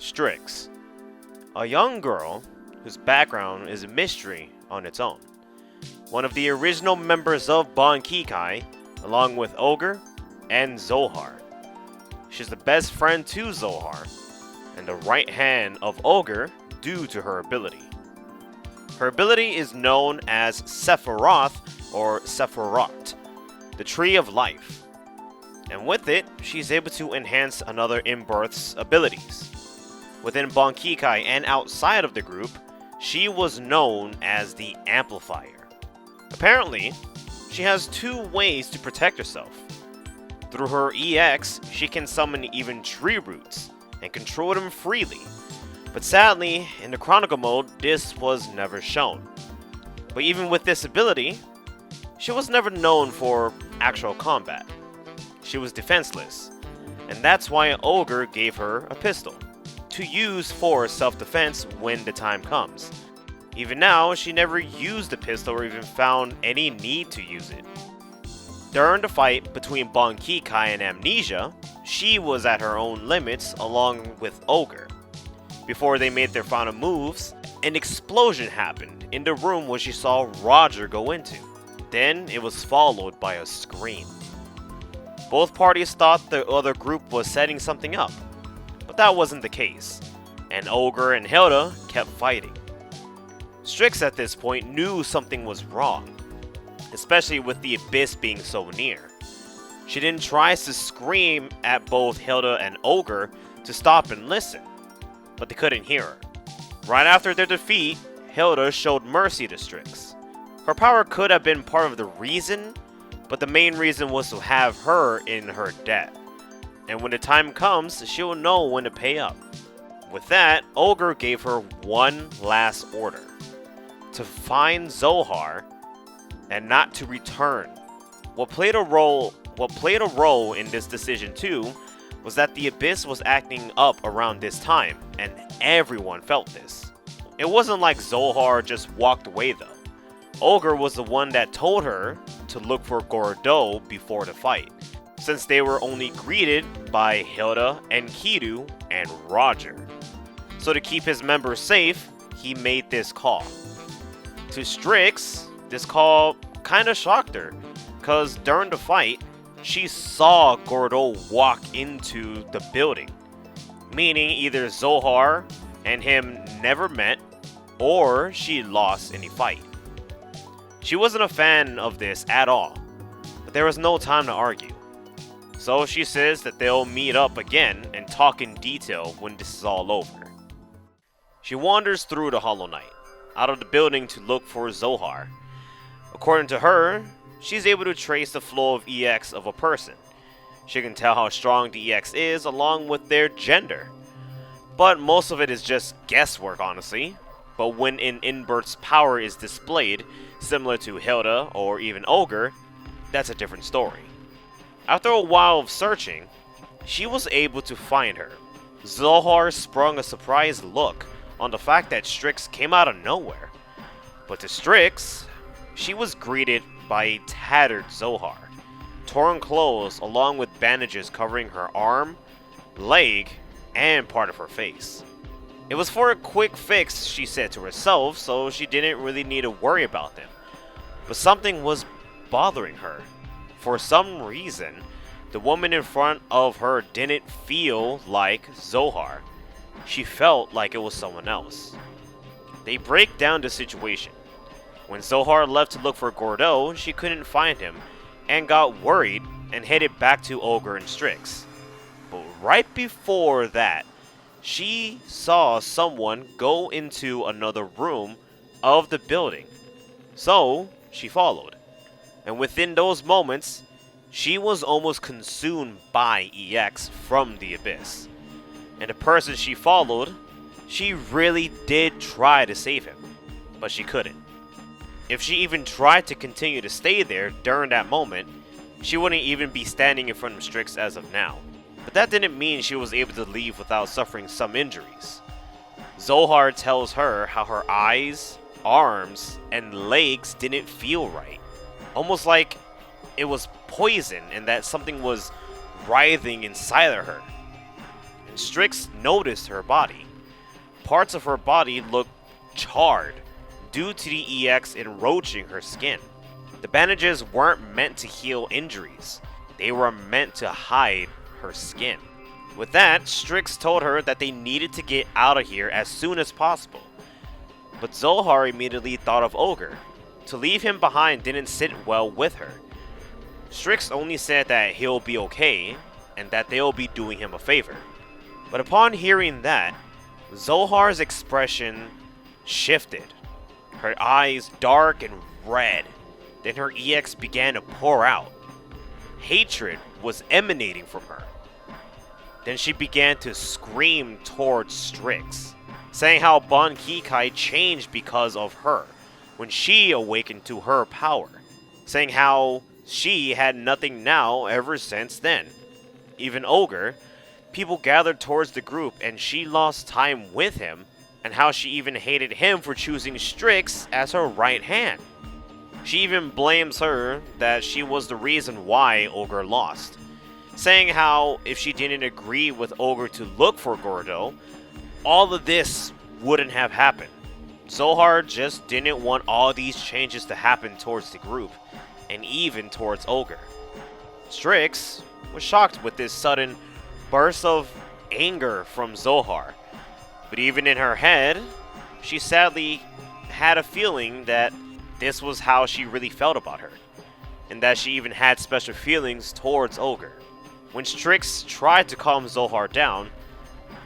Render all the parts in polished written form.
Strix, a young girl whose background is a mystery on its own. One of the original members of Bankikai, along with Ogre and Zohar. She's the best friend to Zohar, and the right hand of Ogre due to her ability. Her ability is known as Sephiroth or Sephiroth, the Tree of Life. And with it, she's able to enhance another in-birth's abilities. Within Bankikai and outside of the group, she was known as the Amplifier. Apparently, she has two ways to protect herself. Through her EX, she can summon even tree roots and control them freely. But sadly, in the Chronicle mode, this was never shown. But even with this ability, she was never known for actual combat. She was defenseless, and that's why Ogre gave her a pistol, to use for self-defense when the time comes. Even now, she never used the pistol or even found any need to use it. During the fight between Bankikai and Amnesia, she was at her own limits along with Ogre. Before they made their final moves, an explosion happened in the room where she saw Roger go into. Then it was followed by a scream. Both parties thought the other group was setting something up, but that wasn't the case, and Ogre and Hilda kept fighting. Strix at this point knew something was wrong, especially with the abyss being so near. She then tries to scream at both Hilda and Ogre to stop and listen, but they couldn't hear her. Right after their defeat, Hilda showed mercy to Strix. Her power could have been part of the reason, but the main reason was to have her in her debt. And when the time comes, she'll know when to pay up. With that, Ogre gave her one last order: to find Zohar and not to return. What played a role in this decision too was that the Abyss was acting up around this time, and everyone felt this. It wasn't like Zohar just walked away though. Ogre was the one that told her to look for Gordeau before the fight, since they were only greeted by Hilda and Kiru and Roger. So to keep his members safe, he made this call. To Strix, this call kinda shocked her, cause during the fight, she saw Gordeau walk into the building, meaning either Zohar and him never met, or she lost any fight. She wasn't a fan of this at all, but there was no time to argue. So she says that they'll meet up again and talk in detail when this is all over. She wanders through the Hollow Knight, out of the building to look for Zohar. According to her, she's able to trace the flow of EX of a person. She can tell how strong the EX is along with their gender. But most of it is just guesswork, honestly. But when an invert's power is displayed, similar to Hilda or even Ogre, that's a different story. After a while of searching, she was able to find her. Zohar sprung a surprised look on the fact that Strix came out of nowhere. But to Strix, she was greeted by a tattered Zohar, torn clothes along with bandages covering her arm, leg, and part of her face. It was for a quick fix, she said to herself, so she didn't really need to worry about them. But something was bothering her. For some reason, the woman in front of her didn't feel like Zohar. She felt like it was someone else. They break down the situation. When Zohar left to look for Gordeau, she couldn't find him and got worried and headed back to Ogre and Strix. But right before that, she saw someone go into another room of the building. So she followed. And within those moments, she was almost consumed by EX from the Abyss. And the person she followed, she really did try to save him, but she couldn't. If she even tried to continue to stay there during that moment, she wouldn't even be standing in front of Strix as of now. But that didn't mean she was able to leave without suffering some injuries. Zohar tells her how her eyes, arms, and legs didn't feel right. Almost like it was poison and that something was writhing inside of her. and Strix noticed her body. Parts of her body looked charred due to the EX enroaching her skin. The bandages weren't meant to heal injuries, they were meant to hide her skin. With that, Strix told her that they needed to get out of here as soon as possible. But Zohar immediately thought of Ogre. To leave him behind didn't sit well with her. Strix only said that he'll be okay, and that they'll be doing him a favor. But upon hearing that, Zohar's expression shifted. Her eyes dark and red. Then her EX began to pour out. Hatred was emanating from her. Then she began to scream towards Strix, saying how Bon Kikai changed because of her when she awakened to her power, saying how she had nothing now ever since then. Even Ogre, people gathered towards the group and she lost time with him, and how she even hated him for choosing Strix as her right hand. She even blames her that she was the reason why Ogre lost, saying how if she didn't agree with Ogre to look for Gordo, all of this wouldn't have happened. Zohar just didn't want all these changes to happen towards the group, and even towards Ogre. Strix was shocked with this sudden burst of anger from Zohar, but even in her head, she sadly had a feeling that this was how she really felt about her, and that she even had special feelings towards Ogre. When Strix tried to calm Zohar down,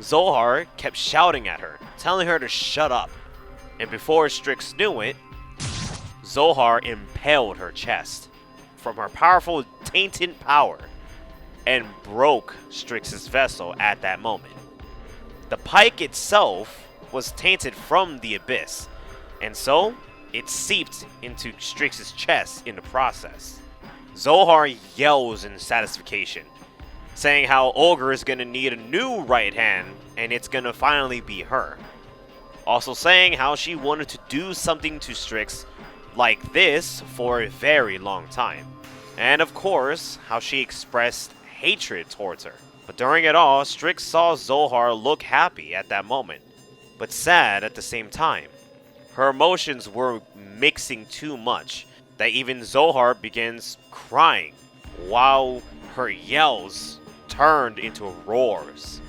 Zohar kept shouting at her, telling her to shut up. And before Strix knew it, Zohar impaled her chest from her powerful tainted power and broke Strix's vessel at that moment. The pike itself was tainted from the abyss, and so it seeped into Strix's chest in the process. Zohar yells in satisfaction, saying how Ogre is gonna need a new right hand and it's gonna finally be her. Also saying how she wanted to do something to Strix like this for a very long time. And of course, how she expressed hatred towards her. But during it all, Strix saw Zohar look happy at that moment, but sad at the same time. Her emotions were mixing too much that even Zohar begins crying, while her yells turned into roars.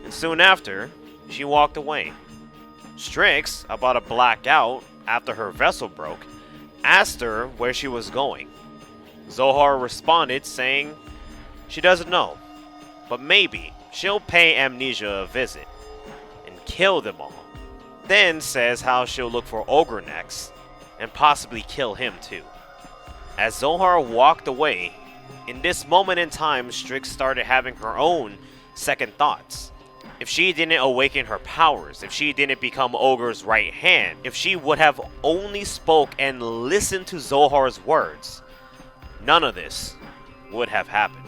And soon after, she walked away. Strix, about to black out after her vessel broke, asked her where she was going. Zohar responded saying she doesn't know, but maybe she'll pay Amnesia a visit and kill them all. Then says how she'll look for Ogre next and possibly kill him too. As Zohar walked away, in this moment in time, Strix started having her own second thoughts. If she didn't awaken her powers, if she didn't become Ogre's right hand, if she would have only spoke and listened to Zohar's words, none of this would have happened.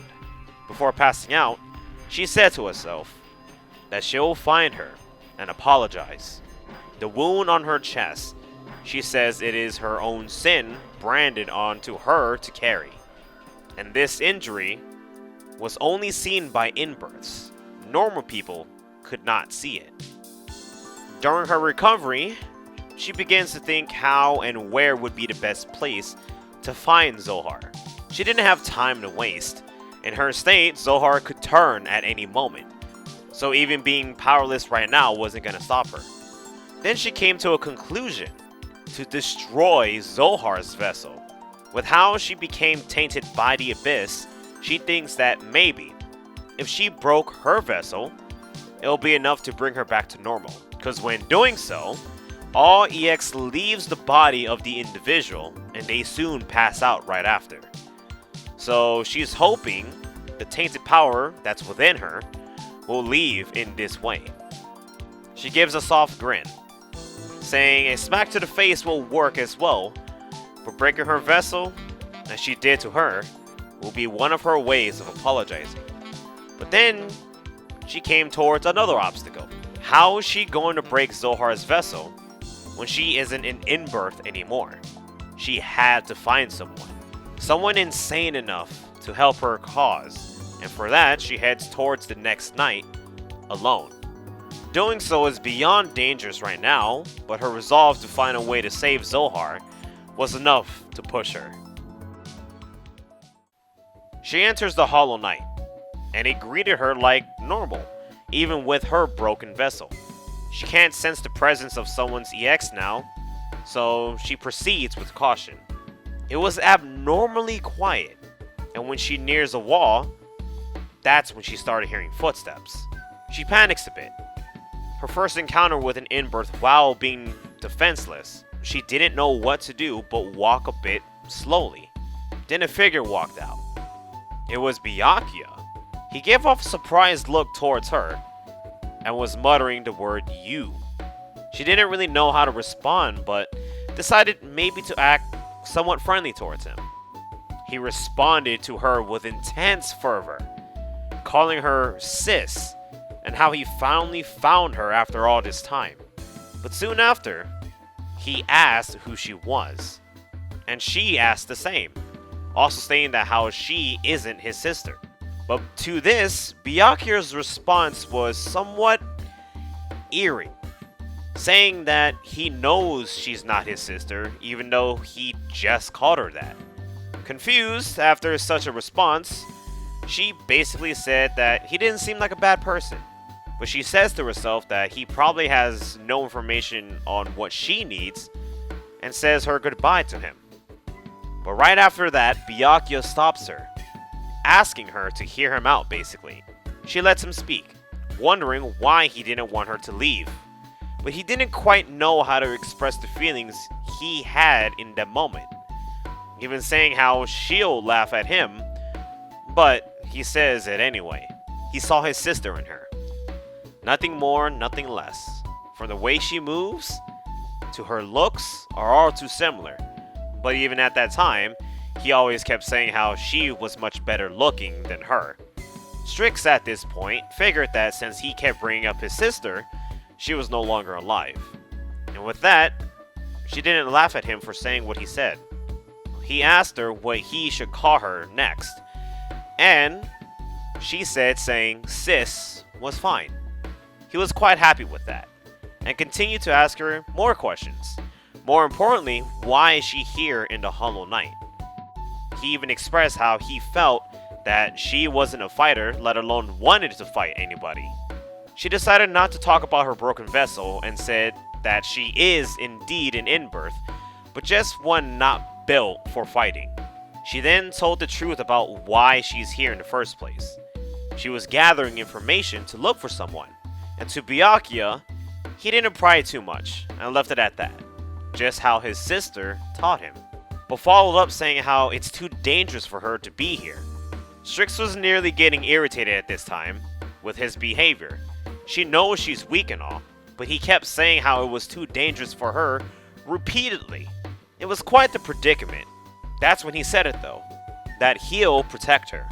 Before passing out, she said to herself that she'll find her and apologize. The wound on her chest, she says it is her own sin branded onto her to carry. And this injury was only seen by inbirths. Normal people could not see it. During her recovery, she begins to think how and where would be the best place to find Zohar. She didn't have time to waste. In her state, Zohar could turn at any moment, so even being powerless right now wasn't going to stop her. Then she came to a conclusion to destroy Zohar's vessel. With how she became tainted by the abyss, she thinks that maybe, if she broke her vessel, it'll be enough to bring her back to normal. Because when doing so, all EX leaves the body of the individual and they soon pass out right after. So she's hoping the tainted power that's within her will leave in this way. She gives a soft grin, saying a smack to the face will work as well, but breaking her vessel, as she did to her, will be one of her ways of apologizing. But then she came towards another obstacle. How is she going to break Zohar's vessel when she isn't an in-birth anymore? She had to find someone insane enough to help her cause, and for that she heads towards the next night alone. Doing so is beyond dangerous right now, but her resolve to find a way to save Zohar was enough to push her. She enters the Hollow Knight, and he greeted her like normal, even with her broken vessel. She can't sense the presence of someone's EX now, so she proceeds with caution. It was abnormally quiet, and when she nears a wall, that's when she started hearing footsteps. She panics a bit. Her first encounter with an in-birth while being defenseless, she didn't know what to do but walk a bit slowly. Then a figure walked out. It was Byakuya. He gave off a surprised look towards her and was muttering the word "you." She didn't really know how to respond, but decided maybe to act somewhat friendly towards him. He responded to her with intense fervor, calling her sis, and how he finally found her after all this time. But soon after, he asked who she was, and she asked the same, also stating that how she isn't his sister. But to this, Byakuya's response was somewhat eerie, saying that he knows she's not his sister, even though he just called her that. Confused after such a response, she basically said that he didn't seem like a bad person, but she says to herself that he probably has no information on what she needs and says her goodbye to him. But right after that, Byakuya stops her, asking her to hear him out basically. She lets him speak, wondering why he didn't want her to leave, but he didn't quite know how to express the feelings he had in that moment, even saying how she'll laugh at him, but he says it anyway. He saw his sister in her. Nothing more, nothing less. From the way she moves to her looks are all too similar, but even at that time, he always kept saying how she was much better looking than her. Strix at this point figured that since he kept bringing up his sister, she was no longer alive. And with that, she didn't laugh at him for saying what he said. He asked her what he should call her next, and she said saying sis was fine. He was quite happy with that, and continued to ask her more questions. More importantly, why is she here in the Hollow Knight? He even expressed how he felt that she wasn't a fighter, let alone wanted to fight anybody. She decided not to talk about her broken vessel and said that she is indeed an in-birth, but just one not built for fighting. She then told the truth about why she's here in the first place. She was gathering information to look for someone, and to Byakuya, he didn't pry too much and left it at that, just how his sister taught him, but followed up saying how it's too dangerous for her to be here. Strix was nearly getting irritated at this time with his behavior. She knows she's weak and all, but he kept saying how it was too dangerous for her repeatedly. It was quite the predicament. That's when he said it though, that he'll protect her.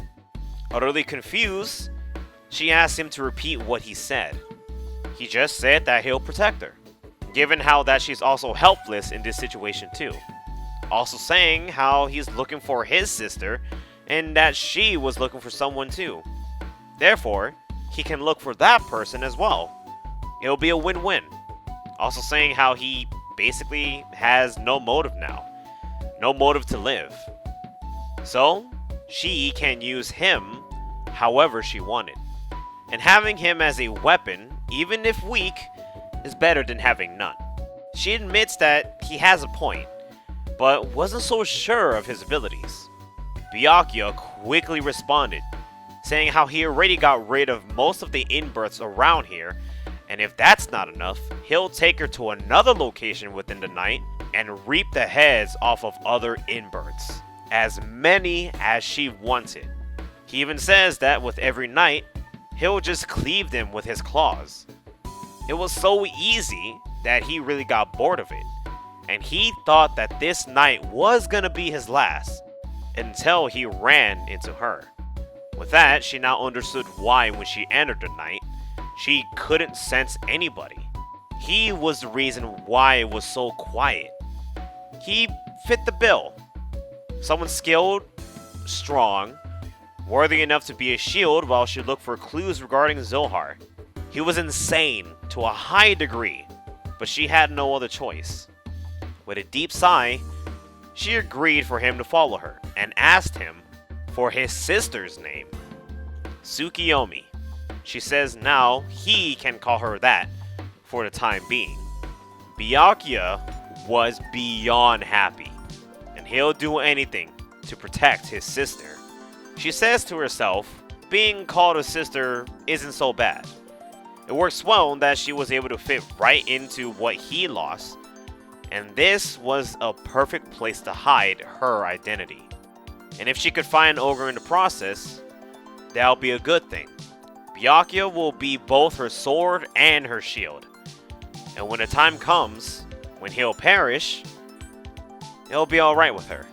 Utterly confused, she asked him to repeat what he said. He just said that he'll protect her, given how that she's also helpless in this situation too. Also saying how he's looking for his sister and that she was looking for someone too. Therefore, he can look for that person as well. It'll be a win-win. Also saying how he basically has no motive now. No motive to live. So, she can use him however she wanted. And having him as a weapon, even if weak, is better than having none. She admits that he has a point, but wasn't so sure of his abilities. Byakuya quickly responded, saying how he already got rid of most of the in-births around here, and if that's not enough, he'll take her to another location within the night and reap the heads off of other in-births, as many as she wanted. He even says that with every night, he'll just cleave them with his claws. It was so easy that he really got bored of it, and he thought that this night was gonna be his last, until he ran into her. With that, she now understood why when she entered the night, she couldn't sense anybody. He was the reason why it was so quiet. He fit the bill. Someone skilled, strong, worthy enough to be a shield while she looked for clues regarding Zohar. He was insane to a high degree, but she had no other choice. With a deep sigh, she agreed for him to follow her and asked him for his sister's name, Tsukuyomi. She says now he can call her that for the time being. Byakuya was beyond happy, and he'll do anything to protect his sister. She says to herself, being called a sister isn't so bad. It works well that she was able to fit right into what he lost, and this was a perfect place to hide her identity. And if she could find Ogre in the process, that'll be a good thing. Byakuya will be both her sword and her shield. And when the time comes, when he'll perish, it'll be alright with her.